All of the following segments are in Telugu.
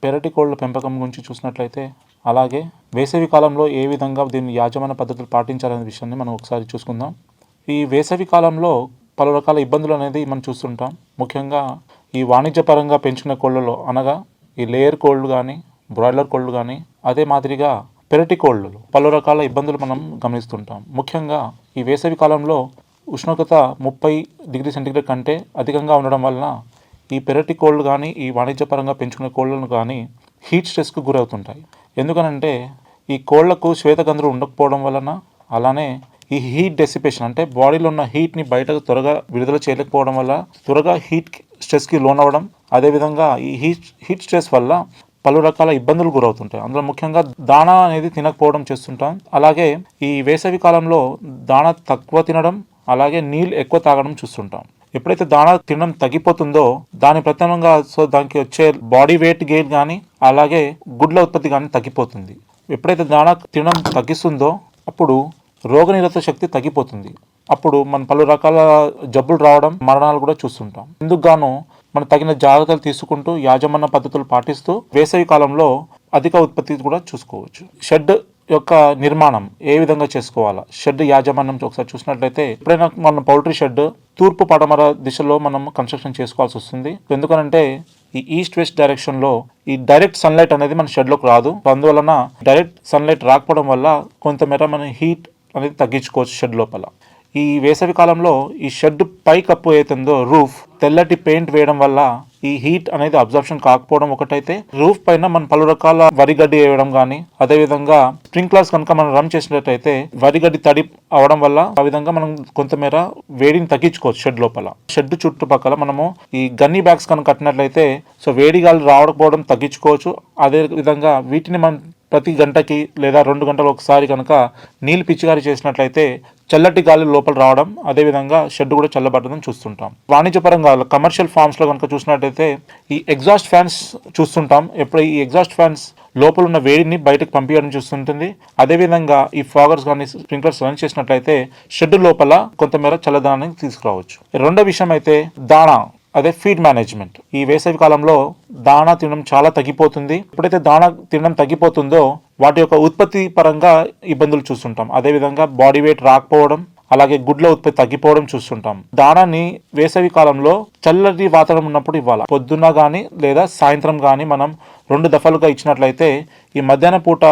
పెరటి కోళ్ళ పెంపకం గురించి చూసినట్లయితే, అలాగే వేసవి కాలంలో ఏ విధంగా దీన్ని యాజమాన్య పద్ధతులు పాటించాలనే విషయాన్ని మనం ఒకసారి చూసుకుందాం. ఈ వేసవి కాలంలో పలు రకాల ఇబ్బందులు అనేది మనం చూస్తుంటాం. ముఖ్యంగా ఈ వాణిజ్యపరంగా పెంచుకునే కోళ్ళలో అనగా ఈ లేయర్ కోళ్ళు కానీ, బ్రాయిలర్ కోళ్ళు కానీ, అదే మాదిరిగా పెరటి కోళ్ళు పలు రకాల ఇబ్బందులు మనం గమనిస్తుంటాం. ముఖ్యంగా ఈ వేసవి కాలంలో ఉష్ణోగ్రత 30 డిగ్రీ సెంటీగ్రేడ్ కంటే అధికంగా ఉండడం వలన ఈ పెరటి కోళ్ళు కానీ, ఈ వాణిజ్యపరంగా పెంచుకునే కోళ్ళను కానీ హీట్ స్ట్రెస్కు గురవుతుంటాయి. ఎందుకనంటే ఈ కోళ్లకు శ్వేతగంధ్రులు ఉండకపోవడం వలన, అలానే ఈ హీట్ డెసిపేషన్ అంటే బాడీలో ఉన్న హీట్ని బయటకు త్వరగా విడుదల చేయలేకపోవడం వల్ల త్వరగా హీట్ స్ట్రెస్కి లోనవ్వడం, అదేవిధంగా ఈ హీట్ స్ట్రెస్ వల్ల పలు రకాల ఇబ్బందులు గురవుతుంటాయి. అందులో ముఖ్యంగా దాణా అనేది తినకపోవడం చేస్తుంటాం. అలాగే ఈ వేసవి కాలంలో దాణా తక్కువ తినడం, అలాగే నీళ్ళు ఎక్కువ తాగడం చూస్తుంటాం. ఎప్పుడైతే దాణా తినడం తగ్గిపోతుందో దాని ప్రత్యామ్నాయంగా దానికి వచ్చే బాడీ వెయిట్ గెయిన్ కానీ, అలాగే గుడ్ల ఉత్పత్తి కానీ తగ్గిపోతుంది. ఎప్పుడైతే దాణా తినడం తగ్గిస్తుందో అప్పుడు రోగనిరోధక శక్తి తగ్గిపోతుంది. అప్పుడు మనం పలు రకాల జబ్బులు రావడం, మరణాలు కూడా చూస్తుంటాం. ఇందుకు గాను మనం తగిన జాగ్రత్తలు తీసుకుంటూ యాజమాన్య పద్ధతులు పాటిస్తూ వేసవి కాలంలో అధిక ఉత్పత్తి కూడా చూసుకోవచ్చు. షెడ్ యొక్క నిర్మాణం ఏ విధంగా చేసుకోవాలా, షెడ్ యాజమాన్యం ఒకసారి చూసినట్లయితే, ఎప్పుడైనా మన పౌల్ట్రీ షెడ్ తూర్పు పడమర దిశలో మనం కన్స్ట్రక్షన్ చేసుకోవాల్సి వస్తుంది. ఎందుకనంటే ఈ ఈస్ట్ వెస్ట్ డైరెక్షన్లో ఈ డైరెక్ట్ సన్లైట్ అనేది మన షెడ్లోకి రాదు. అందువలన డైరెక్ట్ సన్లైట్ రాకపోవడం వల్ల కొంతమేర మన హీట్ అనేది తగ్గించుకోవచ్చు షెడ్ లోపల. ఈ వేసవి కాలంలో ఈ షెడ్ పై కప్పు ఏతుందో రూఫ్ తెల్లటి పెయింట్ వేయడం వల్ల ఈ హీట్ అనేది అబ్జర్ప్షన్ కాకపోవడం ఒకటైతే, రూఫ్ పైన మనం పలు రకాల వరిగడ్డి వేయడం కానీ, అదేవిధంగా స్ప్రింక్లర్స్ కనుక మనం రన్ చేసినట్టయితే వరిగడ్డి తడి అవడం వల్ల ఆ విధంగా మనం కొంతమేర వేడిని తగ్గించుకోవచ్చు షెడ్ లోపల. షెడ్ చుట్టుపక్కల మనము ఈ గన్నీ బ్యాగ్స్ కనుక కట్టినట్లయితే వేడి గాలి రావకపోవడం తగ్గించుకోవచ్చు. అదే విధంగా వీటిని మనం ప్రతి గంటకి లేదా 2 గంటలు ఒకసారి కనుక నీళ్ళు పిచికారీ చేసినట్లయితే చల్లటి గాలి లోపల రావడం, అదేవిధంగా షెడ్ కూడా చల్లబడదని చూస్తుంటాం. వాణిజ్యపరంగా కమర్షియల్ ఫార్మ్స్లో కనుక చూసినట్లయితే ఈ ఎగ్జాస్ట్ ఫ్యాన్స్ చూస్తుంటాం. ఎప్పుడు ఈ ఎగ్జాస్ట్ ఫ్యాన్స్ లోపల ఉన్న వేడిని బయటకు పంపించడం చూస్తుంటుంది. అదేవిధంగా ఈ ఫాగర్స్ కానీ స్ప్రింక్లర్స్ రన్ చేసినట్లయితే షెడ్ లోపల కొంతమేర చల్లదనాన్ని తీసుకురావచ్చు. రెండో విషయం అయితే దాణా, అదే ఫీడ్ మేనేజ్మెంట్. ఈ వేసవి కాలంలో దాణా తినడం చాలా తగ్గిపోతుంది. ఎప్పుడైతే దాణా తినడం తగ్గిపోతుందో వాటి యొక్క ఉత్పత్తి పరంగా ఇబ్బందులు చూస్తుంటాం. అదేవిధంగా బాడీ వెయిట్ రాకపోవడం, అలాగే గుడ్ల ఉత్పత్తి తగ్గిపోవడం చూస్తుంటాం. దాణాన్ని వేసవి కాలంలో చల్లటి వాతావరణం ఉన్నప్పుడు ఇవ్వాలి. పొద్దున్న కానీ లేదా సాయంత్రం కానీ మనం 2 దఫాలుగా ఇచ్చినట్లయితే ఈ మధ్యాహ్న పూట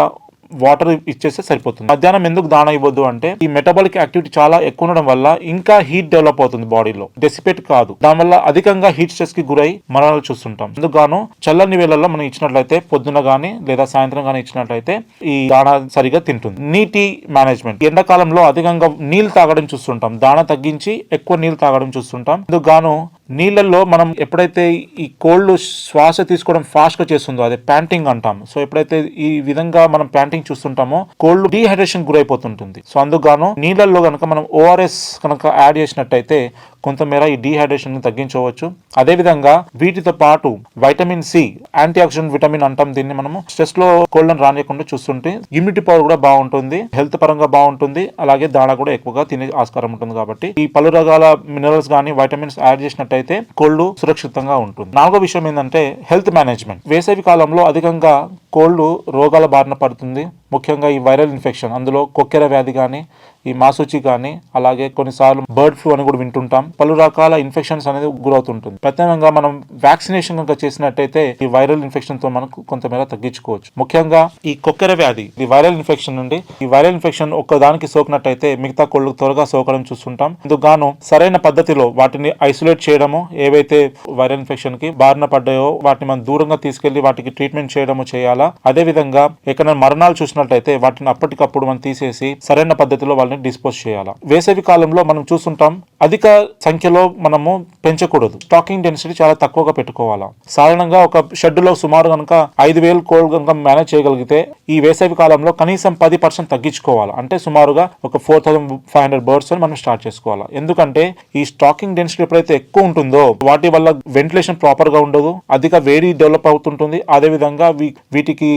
వాటర్ ఇచ్చేస్తే సరిపోతుంది. మధ్యాహ్నం ఎందుకు దాణా ఇవ్వద్దు అంటే ఈ మెటబాలిక్ యాక్టివిటీ చాలా ఎక్కువ ఉండడం వల్ల ఇంకా హీట్ డెవలప్ అవుతుంది బాడీలో, డెసిపేట్ కాదు. దానివల్ల అధికంగా హీట్ స్ట్రెస్ కి గురై మరణాలు చూస్తుంటాం. అందుకు గాను చల్లని వేళల్లో మనం ఇచ్చినట్లయితే పొద్దున గానీ లేదా సాయంత్రం గానీ ఇచ్చినట్లయితే ఈ దాణా సరిగా తింటుంది. నీటి మేనేజ్మెంట్, ఎండాకాలంలో అధికంగా నీళ్లు తాగడం చూస్తుంటాం. దాణా తగ్గించి ఎక్కువ నీళ్లు తాగడం చూస్తుంటాం. అందుకు గాను నీళ్ళల్లో మనం ఎప్పుడైతే ఈ కోళ్ళు శ్వాస తీసుకోవడం ఫాస్ట్ గా చేస్తుందో అదే ప్యాంటింగ్ అంటాం. సో ఎప్పుడైతే ఈ విధంగా మనం ప్యాంటింగ్ చూస్తుంటామో కోళ్ళు డీహైడ్రేషన్ గురైపోతుంటుంది. సో అందుకు గాను నీళ్ళల్లో కనుక మనం ORS కనుక యాడ్ చేసినట్టయితే కొంతమేర ఈ డీహైడ్రేషన్ ని తగ్గించవచ్చు. అదేవిధంగా వీటితో పాటు vitamin C, antioxidant vitamin అంటాం దీన్ని. మనము స్ట్రెస్ లో కోళ్ళను రానియకుండా చూస్తుంటే ఇమ్యూనిటీ పవర్ కూడా బాగుంటుంది, హెల్త్ పరంగా బాగుంటుంది, అలాగే దాణా కూడా ఎక్కువగా తినే ఆస్కారం ఉంటుంది. కాబట్టి ఈ పలు రకాల మినరల్స్ కానీ వైటమిన్స్ యాడ్ చేసినట్టయితే కోళ్ళు సురక్షితంగా ఉంటుంది. నాలుగో విషయం ఏంటంటే హెల్త్ మేనేజ్మెంట్. వేసవి కాలంలో అధికంగా కోళ్ళు రోగాల బారిన పడుతుంది. ముఖ్యంగా ఈ వైరల్ ఇన్ఫెక్షన్, అందులో కొక్కెర వ్యాధి కానీ, ఈ మాసూచి కానీ, అలాగే కొన్నిసార్లు బర్డ్ ఫ్లూ అని కూడా వింటుంటాం. పలు రకాల ఇన్ఫెక్షన్స్ అనేది గురవుతుంటుంది. ప్రత్యేకంగా మనం వ్యాక్సినేషన్ కనుక చేసినట్టయితే ఈ వైరల్ ఇన్ఫెక్షన్ తో మనకు కొంతమేర తగ్గించుకోవచ్చు. ముఖ్యంగా ఈ కొక్కెర వ్యాధి, ఈ వైరల్ ఇన్ఫెక్షన్ నుండి ఈ వైరల్ ఇన్ఫెక్షన్ ఒక్కదానికి సోకినట్టయితే మిగతా కోళ్ళు త్వరగా సోకడం చూస్తుంటాం. ఇందుకు గాను సరైన పద్ధతిలో వాటిని ఐసోలేట్ చేయడము, ఏవైతే వైరల్ ఇన్ఫెక్షన్ కి బారిన పడ్డాయో వాటిని మనం దూరంగా తీసుకెళ్లి వాటికి ట్రీట్మెంట్ చేయడము చేయాలా. అదే విధంగా ఎక్కడైనా మరణాలు చూసినట్టయితే వాటిని అప్పటికప్పుడు మనం తీసేసి సరైన పద్ధతిలో వాళ్ళని డిస్పోజ్ చేయాలా. వేసవి కాలంలో మనం చూస్తుంటాం అధిక సంఖ్యలో మనము పెంచకూడదు. స్టాకింగ్ డెన్సిటీ చాలా తక్కువగా పెట్టుకోవాలా. సాధారణంగా ఒక షెడ్ లో సుమారు కనుక 5,000 కోళ్ళు కనుక మేనేజ్ చేయగలిగితే ఈ వేసవి కాలంలో కనీసం 10% తగ్గించుకోవాలి. అంటే సుమారుగా ఒక 4,500 బర్డ్స్ మనం స్టార్ట్ చేసుకోవాలి. ఎందుకంటే ఈ స్టాకింగ్ డెన్సిటీ ఎప్పుడైతే ఎక్కువ ఉంటుందో వాటి వల్ల వెంటిలేషన్ ప్రాపర్ గా ఉండదు, అధిక వేడి డెవలప్ అవుతుంటుంది. అదే విధంగా వీటికి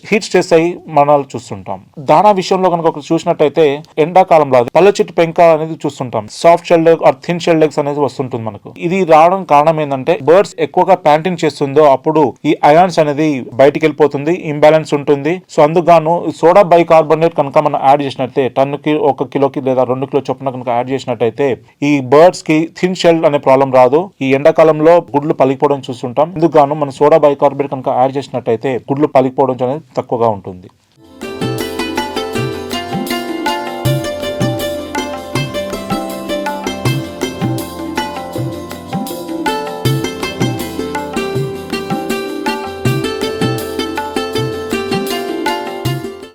హీట్ స్ట్రెస్ అయ్యి మరణాలు రకాలు చూస్తుంటాం. దానా విషయంలో కనుక ఒకటి చూసినట్టయితే ఎండాకాలంలో పళ్ళ చెట్టు పెంక అనేది చూస్తుంటాం. Soft shell or thin shell eggs అనేది వస్తుంటుంది మనకు. ఇది రావడం కారణం ఏంటంటే బర్డ్స్ ఎక్కువగా ప్యాంటింగ్ చేస్తుందో అప్పుడు ఈ అయాన్స్ అనేది బయటికి వెళ్ళిపోతుంది, ఇంబ్యాలెన్స్ ఉంటుంది. సో అందుకు సోడా బైకార్బోనేట్ కనుక మనం యాడ్ చేసినట్టే టన్నుకి 1 కిలోకి లేదా 2 కిలో చొప్పున కనుక యాడ్ చేసినట్టయితే ఈ బర్డ్స్ కి థిన్ షెల్ అనే ప్రాబ్లం రాదు. ఈ ఎండాకాలంలో గుడ్లు పలికిపోవడం చూస్తుంటాం. ఇందుకు మనం సోడా బైకార్బోనేట్ కనుక యాడ్ చేసినట్టయితే గుడ్లు పలికిపోవడం అనేది తక్కువగా ఉంటుంది.